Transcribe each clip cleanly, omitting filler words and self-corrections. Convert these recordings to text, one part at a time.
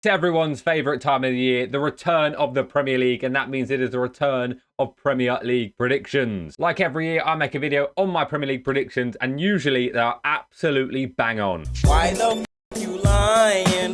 It's everyone's favourite time of the year, the return of the Premier League, and that means it is the return of Premier League predictions. Like every year, I make a video on my Premier League predictions, and usually they are absolutely bang on. Why the f you lying?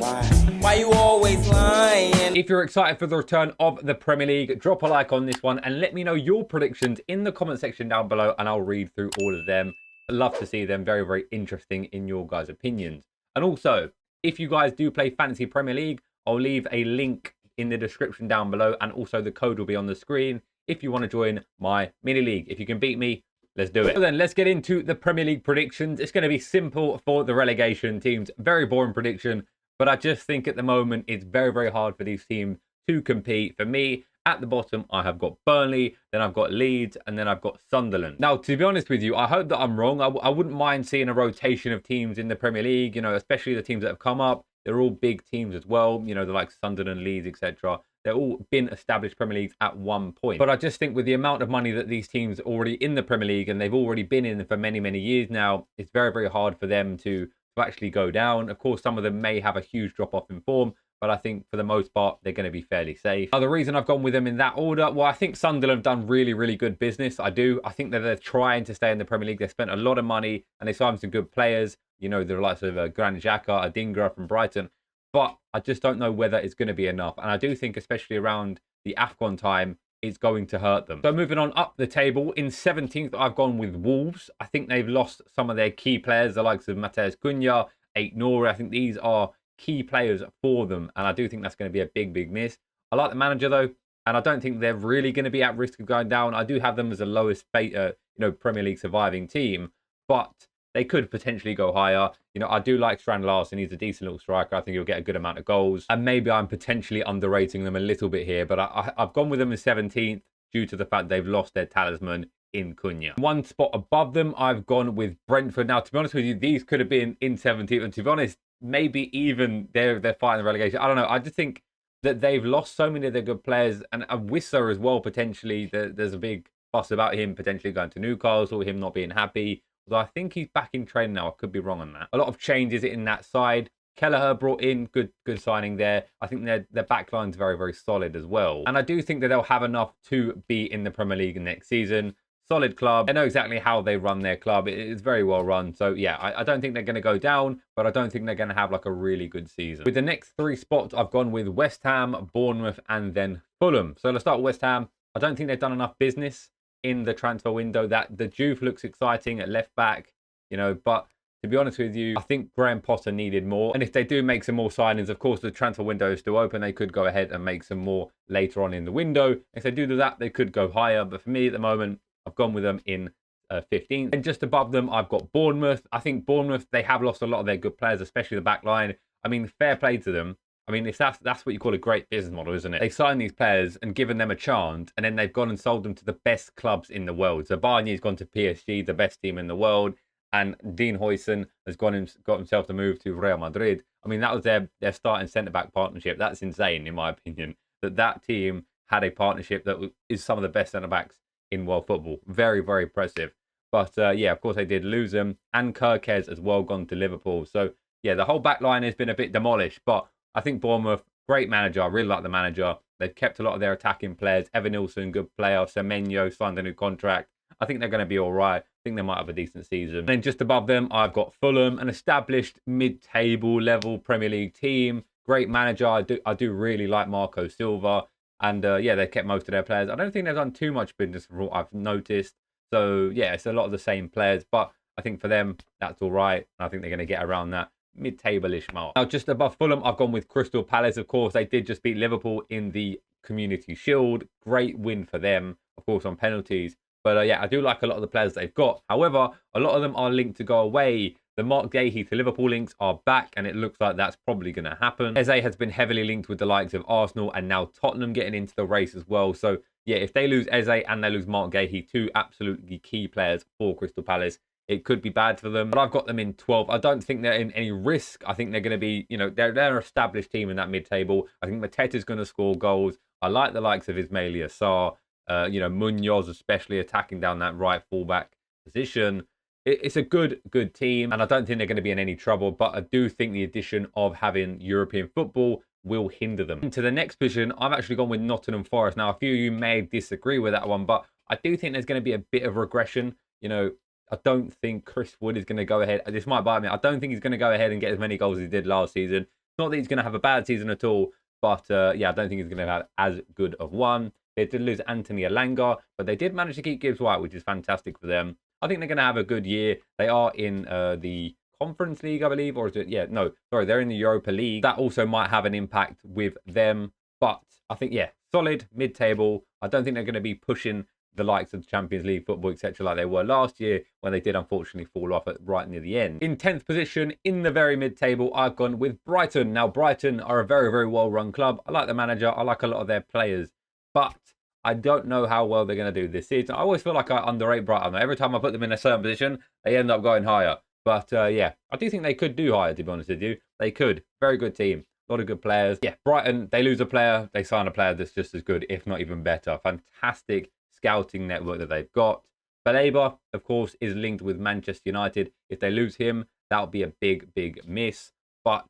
Why you always lying? If you're excited for the return of the Premier League, drop a like on this one and let me know your predictions in the comment section down below, and I'll read through all of them. I'd love to see them. Very, very interesting in your guys' opinions. And also, if you guys do play Fantasy Premier League, I'll leave a link in the description down below, and also the code will be on the screen if you want to join my mini league. If you can beat me, let's do it. So then let's get into the Premier League predictions. It's going to be simple for the relegation teams. Very boring prediction, but I just think at the moment it's very, very hard for these teams to compete. For me, at the bottom, I have got Burnley, then I've got Leeds, and then I've got Sunderland. Now, to be honest with you, I hope that I'm wrong. I wouldn't mind seeing a rotation of teams in the Premier League, you know, especially the teams that have come up. They're all big teams as well, you know, they're like Sunderland, Leeds, etc. They're all been established Premier Leagues at one point. But I just think with the amount of money that these teams are already in the Premier League, and they've already been in for many, many years now, it's very, very hard for them to actually go down. Of course, some of them may have a huge drop-off in form, but I think for the most part, they're going to be fairly safe. Now, the reason I've gone with them in that order, well, I think Sunderland have done really, really good business. I do. I think that they're trying to stay in the Premier League. They spent a lot of money, and they signed some good players. You know, the likes of Granit Xhaka, Adingra from Brighton. But I just don't know whether it's going to be enough. And I do think, especially around the AFCON time, it's going to hurt them. So moving on up the table, in 17th, I've gone with Wolves. I think they've lost some of their key players, the likes of Matheus Cunha, Aït-Nouri. I think these are key players for them, and I do think that's going to be a big, big miss. I like the manager, though, and I don't think they're really going to be at risk of going down. I do have them as the lowest Premier League surviving team, but they could potentially go higher. You know, I do like Strand Larsen. He's a decent little striker. I think he'll get a good amount of goals. And maybe I'm potentially underrating them a little bit here, but I've gone with them in 17th due to the fact they've lost their talisman in Cunha. One spot above them, I've gone with Brentford. Now, to be honest with you, these could have been in 17th. And to be honest, maybe even they're fighting the relegation. I don't know. I just think that they've lost so many of their good players. And Wissa as well, potentially. There's a big fuss about him potentially going to Newcastle, him not being happy. Although I think he's back in training now. I could be wrong on that. A lot of changes in that side. Kelleher brought in, good signing there. I think their backline's very, very solid as well. And I do think that they'll have enough to be in the Premier League next season. Solid club. I know exactly how they run their club. It's very well run. So yeah, I don't think they're going to go down, but I don't think they're going to have like a really good season. With the next three spots, I've gone with West Ham, Bournemouth, and then Fulham. So let's start with West Ham. I don't think they've done enough business in the transfer window. That the Juve looks exciting at left back, you know, but to be honest with you, I think Graham Potter needed more. And if they do make some more signings, of course, the transfer window is still open. They could go ahead and make some more later on in the window. If they do that, they could go higher. But for me at the moment, I've gone with them in 15th. And just above them, I've got Bournemouth. I think Bournemouth, they have lost a lot of their good players, especially the back line. I mean, fair play to them. I mean, if that's what you call a great business model, isn't it? They signed these players and given them a chance, and then they've gone and sold them to the best clubs in the world. So Barney's gone to PSG, the best team in the world, and Dean Huijsen has got himself to move to Real Madrid. I mean, that was their starting centre-back partnership. That's insane, in my opinion, that team had a partnership that is some of the best centre-backs in world football. Very, very impressive. But yeah, of course, they did lose them. And Kirkez as well gone to Liverpool. So yeah, the whole back line has been a bit demolished, but I think Bournemouth, great manager. I really like the manager. They've kept a lot of their attacking players. Evan Nilsson, good player. Semenyo signed a new contract. I think they're going to be all right. I think they might have a decent season. And then just above them, I've got Fulham, an established mid-table level Premier League team. Great manager. I do really like Marco Silva. And yeah, they kept most of their players. I don't think they've done too much business from what I've noticed. So yeah, it's a lot of the same players. But I think for them, that's all right. I think they're going to get around that mid-table-ish mark. Now, just above Fulham, I've gone with Crystal Palace. Of course, they did just beat Liverpool in the Community Shield. Great win for them, of course, on penalties. But yeah, I do like a lot of the players they've got. However, a lot of them are linked to go away. The Mark Gahey to Liverpool links are back, and it looks like that's probably going to happen. Eze has been heavily linked with the likes of Arsenal and now Tottenham getting into the race as well. So yeah, if they lose Eze and they lose Mark Gahey, two absolutely key players for Crystal Palace, it could be bad for them. But I've got them in 12th. I don't think they're in any risk. I think they're going to be, you know, they're an established team in that mid-table. I think Mateta's going to score goals. I like the likes of Ismaila Sarr, you know, Munoz, especially attacking down that right fullback position. It's a good team, and I don't think they're going to be in any trouble. But I do think the addition of having European football will hinder them. Into the next position, I've actually gone with Nottingham Forest. Now, a few of you may disagree with that one, but I do think there's going to be a bit of regression. You know, I don't think Chris Wood is going to go ahead. This might bite me. I don't think he's going to go ahead and get as many goals as he did last season. Not that he's going to have a bad season at all, but yeah, I don't think he's going to have as good of one. They did lose Anthony Elanga, but they did manage to keep Gibbs White, which is fantastic for them. I think they're going to have a good year. They are in the Conference League, I believe, or is it? Yeah, no, sorry, they're in the Europa League. That also might have an impact with them, but I think, yeah, solid mid-table. I don't think they're going to be pushing the likes of the Champions League football, etc., like they were last year when they did unfortunately fall off at right near the end. In 10th position, in the very mid-table, I've gone with Brighton. Now, Brighton are a very, very well-run club. I like the manager. I like a lot of their players, but I don't know how well they're going to do this season. I always feel like I underrate Brighton. Every time I put them in a certain position, they end up going higher. But yeah, I do think they could do higher, to be honest with you. They could. Very good team. A lot of good players. Yeah, Brighton, they lose a player. They sign a player that's just as good, if not even better. Fantastic scouting network that they've got. Baleba, of course, is linked with Manchester United. If they lose him, that would be a big, big miss. But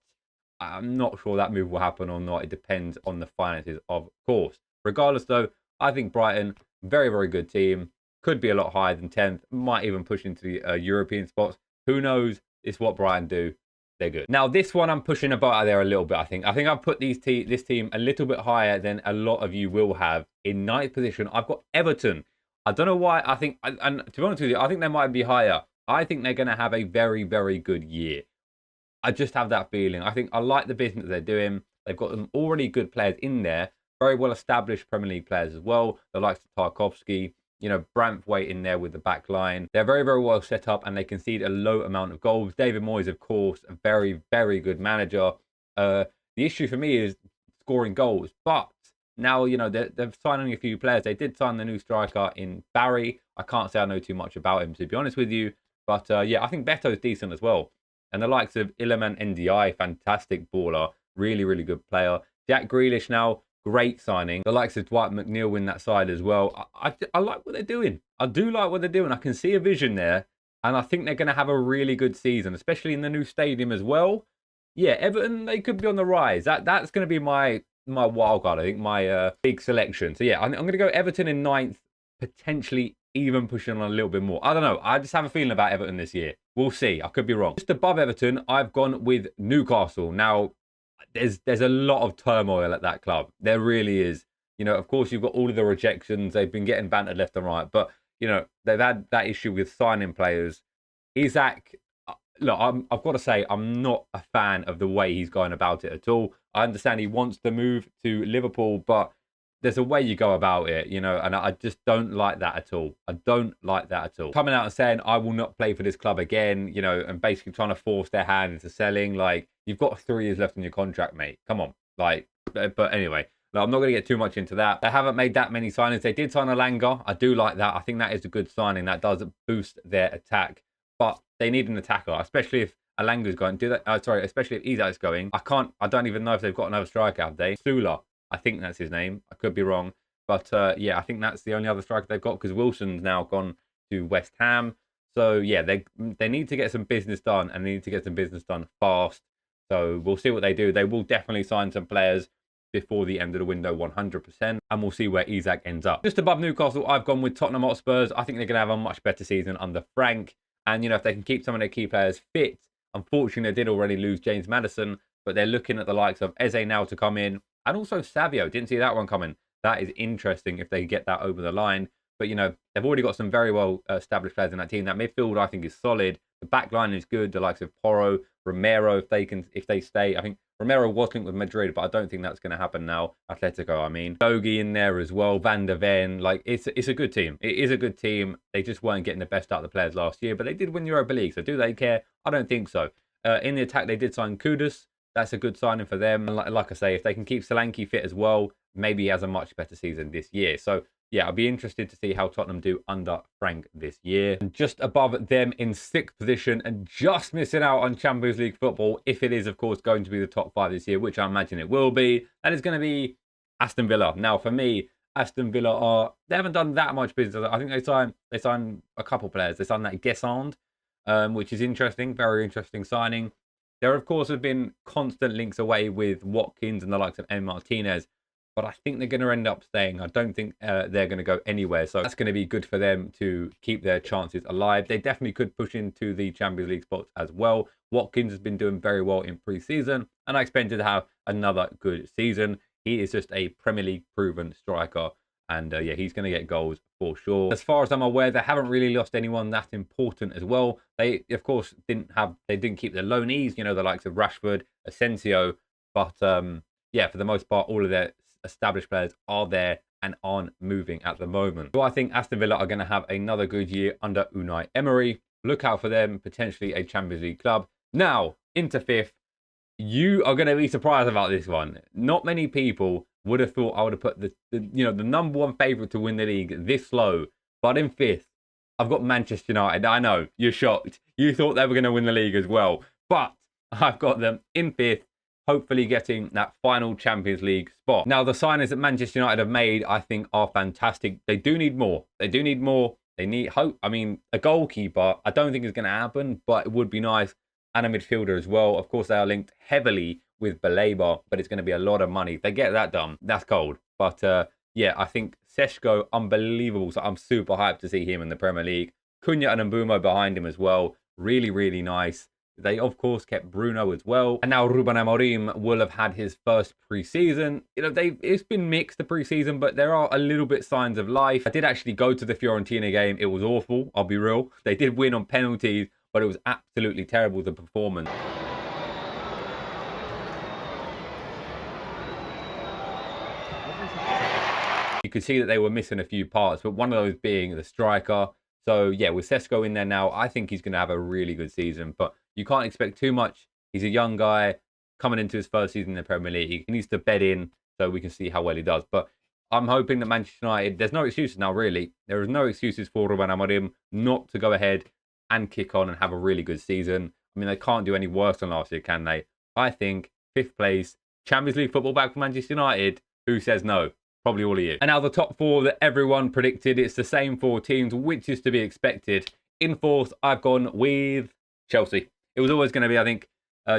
I'm not sure that move will happen or not. It depends on the finances, of course. Regardless, though, I think Brighton, very, very good team. Could be a lot higher than 10th. Might even push into the European spots. Who knows? It's what Brighton do. They're good. Now, this one I'm pushing about out there a little bit, I think. I think I've put this team a little bit higher than a lot of you will have. In 9th position, I've got Everton. I don't know why. I think, and to be honest with you, I think they might be higher. I think they're going to have a very, very good year. I just have that feeling. I think I like the business they're doing. They've got some already good players in there. Very well-established Premier League players as well. The likes of Tarkovsky. You know, Branthwaite in there with the back line. They're very, very well set up and they concede a low amount of goals. David Moyes, of course, a very, very good manager. The issue for me is scoring goals. But now, you know, they're signing a few players. They did sign the new striker in Barry. I can't say I know too much about him, to be honest with you. But yeah, I think Beto's decent as well. And the likes of Iliman NDI, fantastic baller. Really, really good player. Jack Grealish now. Great signing. The likes of Dwight McNeil in that side as well. I like what they're doing. I do like what they're doing. I can see a vision there. And I think they're going to have a really good season, especially in the new stadium as well. Yeah, Everton, they could be on the rise. That's going to be my wild card, I think, my big selection. So yeah, I'm going to go Everton in 9th, potentially even pushing on a little bit more. I don't know. I just have a feeling about Everton this year. We'll see. I could be wrong. Just above Everton, I've gone with Newcastle. Now, there's a lot of turmoil at that club. There really is. You know, of course, you've got all of the rejections. They've been getting bantered left and right. But, you know, they've had that issue with signing players. Isak, look, I've got to say, I'm not a fan of the way he's going about it at all. I understand he wants to move to Liverpool, but there's a way you go about it, you know, and I just don't like that at all. I don't like that at all. Coming out and saying, I will not play for this club again, you know, and basically trying to force their hand into selling. Like, you've got 3 years left on your contract, mate. Come on. Like, but anyway, no, I'm not going to get too much into that. They haven't made that many signings. They did sign Alanga. I do like that. I think that is a good signing. That does boost their attack. But they need an attacker, especially if Alanga's going. Especially if Isak's going. I don't even know if they've got another striker, have they? Sula. I think that's his name. I could be wrong. But yeah, I think that's the only other striker they've got because Wilson's now gone to West Ham. So yeah, they need to get some business done and they need to get some business done fast. So we'll see what they do. They will definitely sign some players before the end of the window 100%. And we'll see where Isak ends up. Just above Newcastle, I've gone with Tottenham Hotspurs. I think they're going to have a much better season under Frank. And, you know, if they can keep some of their key players fit, unfortunately, they did already lose James Maddison. But they're looking at the likes of Eze now to come in. And also Savio, didn't see that one coming. That is interesting if they get that over the line. But, you know, they've already got some very well established players in that team. That midfield, I think, is solid. The back line is good. The likes of Porro, Romero, if they stay. I think Romero was linked with Madrid, but I don't think that's going to happen now. Atletico, I mean. Dogi in there as well. Van der Ven. Like, it's a good team. It is a good team. They just weren't getting the best out of the players last year, but they did win the Europa League. So do they care? I don't think so. In the attack, they did sign Kudus. That's a good signing for them. And like I say, if they can keep Solanke fit as well, maybe he has a much better season this year. So, yeah, I'll be interested to see how Tottenham do under Frank this year. And just above them in 6th position and just missing out on Champions League football, if it is, of course, going to be the top 5 this year, which I imagine it will be, that is going to be Aston Villa. Now, for me, Aston Villa they haven't done that much business. I think they signed a couple players. They signed that Guessand, which is interesting, very interesting signing. There, of course, have been constant links away with Watkins and the likes of M. Martinez, but I think they're going to end up staying. I don't think they're going to go anywhere. So that's going to be good for them to keep their chances alive. They definitely could push into the Champions League spots as well. Watkins has been doing very well in pre-season, and I expect him to have another good season. He is just a Premier League proven striker. And yeah, he's going to get goals for sure. As far as I'm aware, they haven't really lost anyone that important as well. They, of course, didn't keep their loanees, you know, the likes of Rashford, Asensio. But yeah, for the most part, all of their established players are there and aren't moving at the moment. So I think Aston Villa are going to have another good year under Unai Emery. Look out for them, potentially a Champions League club. Now, into fifth. You are going to be surprised about this one. Not many people would have thought I would have put the number one favourite to win the league this low. But in fifth, I've got Manchester United. I know, you're shocked. You thought they were going to win the league as well. But I've got them in fifth, hopefully getting that final Champions League spot. Now, the signings that Manchester United have made, I think, are fantastic. They do need more. They do need more. They need hope. I mean, a goalkeeper, I don't think is going to happen, but it would be nice. And a midfielder as well. Of course, they are linked heavily with Baleba, but it's going to be a lot of money. If they get that done, that's cold. But yeah, I think Seshko, unbelievable. So I'm super hyped to see him in the Premier League. Cunha and Mbumo behind him as well. Really, really nice. They, of course, kept Bruno as well. And now Ruben Amorim will have had his first pre-season. You know, it's been mixed, the pre-season, but there are a little bit signs of life. I did actually go to the Fiorentina game. It was awful, I'll be real. They did win on penalties, but it was absolutely terrible, the performance. You could see that they were missing a few parts, but one of those being the striker. So yeah, with Seshko in there now, I think he's going to have a really good season, but you can't expect too much. He's a young guy coming into his first season in the Premier League. He needs to bed in so we can see how well he does. But I'm hoping that Manchester United, there's no excuses now, really. There is no excuses for Ruben Amorim not to go ahead and kick on and have a really good season. I mean, they can't do any worse than last year, can they? I think fifth place, Champions League football back for Manchester United. Who says no? Probably all of you. And now the top four that everyone predicted. It's the same four teams, which is to be expected. In fourth, I've gone with Chelsea. It was always going to be, I think,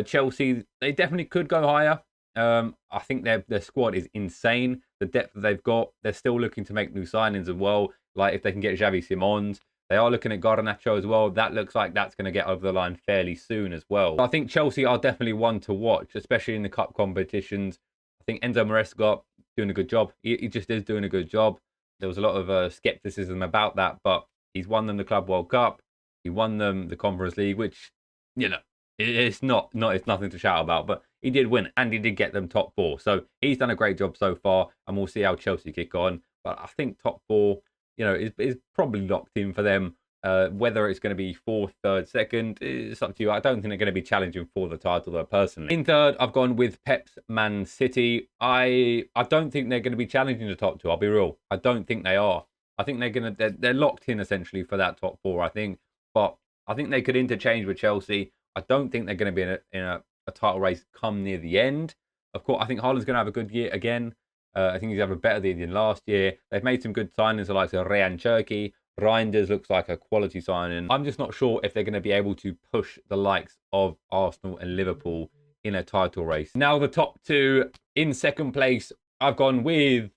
Chelsea. They definitely could go higher. I think their squad is insane. The depth that they've got. They're still looking to make new signings as well. Like if they can get Xavi Simons. They are looking at Garnacho as well. That looks like that's going to get over the line fairly soon as well. But I think Chelsea are definitely one to watch, especially in the cup competitions. I think Enzo Maresca doing a good job. He just is doing a good job. There was a lot of skepticism about that, but he's won them the Club World Cup. He won them the Conference League, which, you know, it's nothing to shout about, but he did win and he did get them top four. So he's done a great job so far, and we'll see how Chelsea kick on. But I think top four, you know, is probably locked in for them. Whether it's going to be fourth, third, second, it's up to you. I don't think they're going to be challenging for the title, though, personally. In third, I've gone with Pep's Man City. I don't think they're going to be challenging the top two. I'll be real. I don't think they are. I think they're locked in essentially for that top four. I think, but I think they could interchange with Chelsea. I don't think they're going to be in a title race come near the end. Of course, I think Haaland's going to have a good year again. I think he's having a better year than last year. They've made some good signings, like Ryan Cherki. Reinders looks like a quality signing. I'm just not sure if they're going to be able to push the likes of Arsenal and Liverpool in a title race. Now the top two. In second place, I've gone with...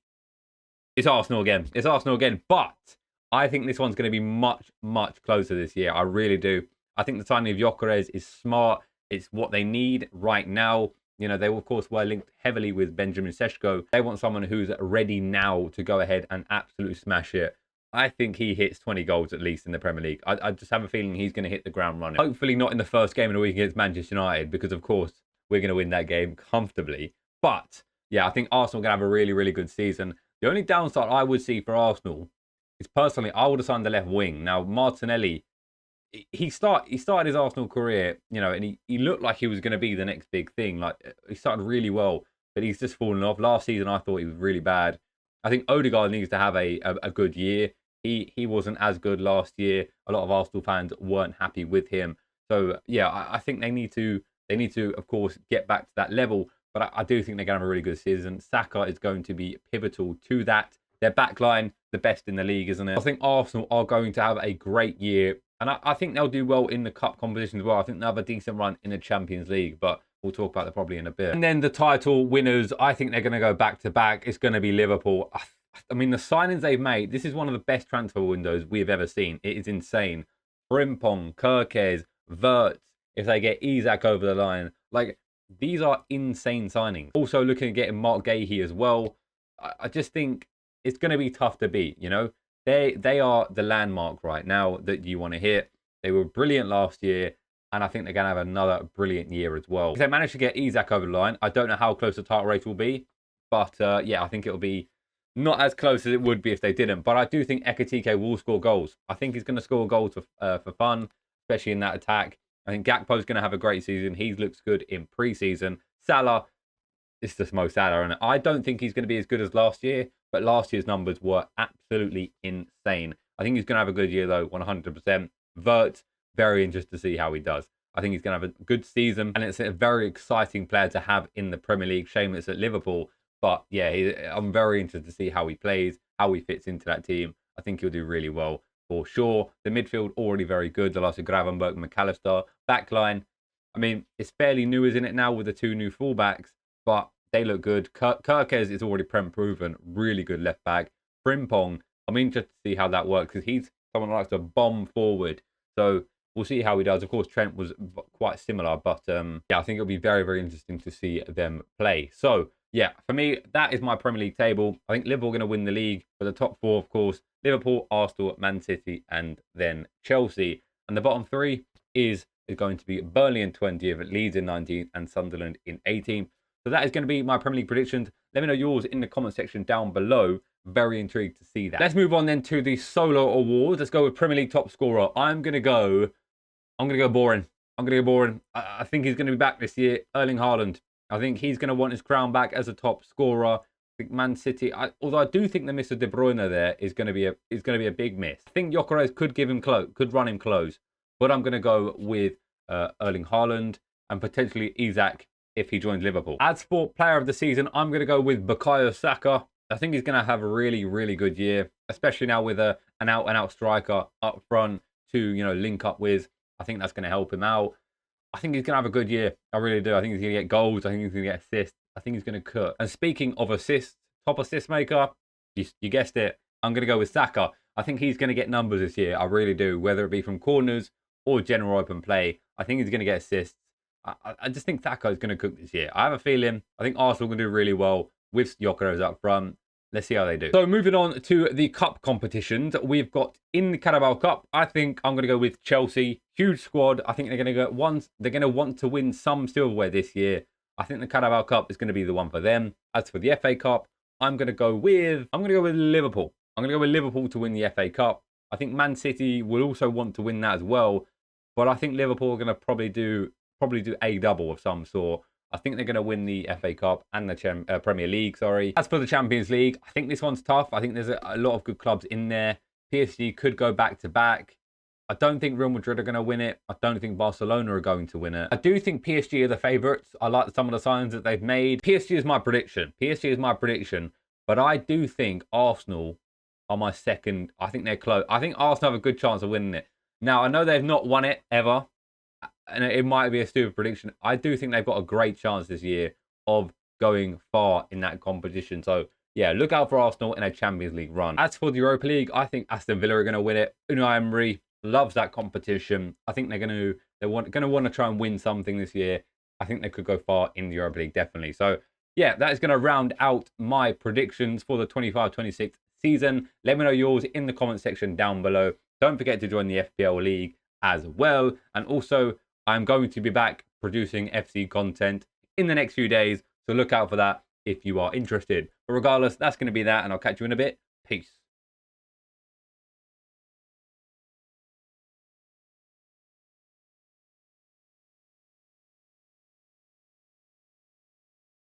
It's Arsenal again. It's Arsenal again. But I think this one's going to be much, much closer this year. I really do. I think the signing of Gyökeres is smart. It's what they need right now. You know, they, of course, were linked heavily with Benjamin Sesko. They want someone who's ready now to go ahead and absolutely smash it. I think he hits 20 goals at least in the Premier League. I just have a feeling he's going to hit the ground running. Hopefully not in the first game of the week against Manchester United, because, of course, we're going to win that game comfortably. But, yeah, I think Arsenal are going to have a really, really good season. The only downside I would see for Arsenal is, personally, I would have signed the left wing. Now, Martinelli... He started his Arsenal career, you know, and he looked like he was going to be the next big thing. Like, he started really well, but he's just fallen off. Last season, I thought he was really bad. I think Odegaard needs to have a good year. He wasn't as good last year. A lot of Arsenal fans weren't happy with him. So, yeah, I think they need to, of course, get back to that level. But I do think they're going to have a really good season. Saka is going to be pivotal to that. Their backline, the best in the league, isn't it? I think Arsenal are going to have a great year. And I think they'll do well in the cup competition as well. I think they'll have a decent run in the Champions League, but we'll talk about that probably in a bit. And then the title winners, I think they're going to go back to back. It's going to be Liverpool. I mean, the signings they've made, this is one of the best transfer windows we've ever seen. It is insane. Frimpong, Kerkez, Wirtz, if they get Isak over the line. Like, these are insane signings. Also looking at getting Mark Gahey as well. I just think it's going to be tough to beat, you know. They are the landmark right now that you want to hit. They were brilliant last year, and I think they're going to have another brilliant year as well. If they manage to get Isak over the line, I don't know how close the title race will be, but yeah, I think it'll be not as close as it would be if they didn't. But I do think Ekitike will score goals. I think he's going to score goals for fun, especially in that attack. I think Gakpo's going to have a great season. He looks good in pre-season. Salah, it's just Mo Salah, and I don't think he's going to be as good as last year, but last year's numbers were absolutely insane. I think he's going to have a good year, though, 100%. Wirtz, very interested to see how he does. I think he's going to have a good season, and it's a very exciting player to have in the Premier League. Shame it's at Liverpool, but yeah, I'm very interested to see how he plays, how he fits into that team. I think he'll do really well for sure. The midfield already very good. The likes of Gravenberch, McAllister. Backline, I mean, it's fairly new, isn't it, now with the two new fullbacks, but they look good. Kerkez is already proven, really good left back. Frimpong, I'm interested to see how that works because he's someone who likes to bomb forward. So we'll see how he does. Of course, Trent was quite similar, but yeah, I think it'll be very, very interesting to see them play. So yeah, for me, that is my Premier League table. I think Liverpool are going to win the league. For the top four, of course, Liverpool, Arsenal, Man City, and then Chelsea. And the bottom three is going to be Burnley in 20th, Leeds in 19th, and Sunderland in 18th. So that is going to be my Premier League predictions. Let me know yours in the comment section down below. Very intrigued to see that. Let's move on then to the solo awards. Let's go with Premier League top scorer. I'm going to go boring. I think he's going to be back this year. Erling Haaland. I think he's going to want his crown back as a top scorer. I think Man City, although I do think the miss of De Bruyne there is going to be a big miss. I think Gyökeres could run him close, but I'm going to go with Erling Haaland and potentially Isak if he joins Liverpool. As for player of the season, I'm going to go with Bukayo Saka. I think he's going to have a really, really good year, especially now with an out-and-out striker up front to, you know, link up with. I think that's going to help him out. I think he's going to have a good year. I really do. I think he's going to get goals. I think he's going to get assists. I think he's going to cook. And speaking of assists, top assist maker, you guessed it, I'm going to go with Saka. I think he's going to get numbers this year. I really do, whether it be from corners or general open play. I think he's going to get assists. I just think Saka is going to cook this year. I have a feeling. I think Arsenal are going to do really well with Gyökeres up front. Let's see how they do. So moving on to the cup competitions, we've got in the Carabao Cup. I think I'm going to go with Chelsea. Huge squad. I think they're going to go They're going to want to win some silverware this year. I think the Carabao Cup is going to be the one for them. As for the FA Cup, I'm going to go with Liverpool. I'm going to go with Liverpool to win the FA Cup. I think Man City will also want to win that as well, but I think Liverpool are going to probably do a double of some sort. I think they're going to win the FA Cup and the Premier League, sorry. As for the Champions League, I think this one's tough. I think there's a lot of good clubs in there. PSG could go back-to-back. I don't think Real Madrid are going to win it. I don't think Barcelona are going to win it. I do think PSG are the favourites. I like some of the signs that they've made. PSG is my prediction. But I do think Arsenal are my second. I think they're close. I think Arsenal have a good chance of winning it. Now, I know they've not won it ever, and it might be a stupid prediction. I do think they've got a great chance this year of going far in that competition. So, yeah, look out for Arsenal in a Champions League run. As for the Europa League, I think Aston Villa are going to win it. Unai Emery loves that competition. I think they're going to want to try and win something this year. I think they could go far in the Europa League, definitely. So, yeah, that is going to round out my predictions for the 25-26 season. Let me know yours in the comment section down below. Don't forget to join the FPL League as well. And also, I'm going to be back producing FC content in the next few days. So look out for that if you are interested. But regardless, that's going to be that. And I'll catch you in a bit. Peace.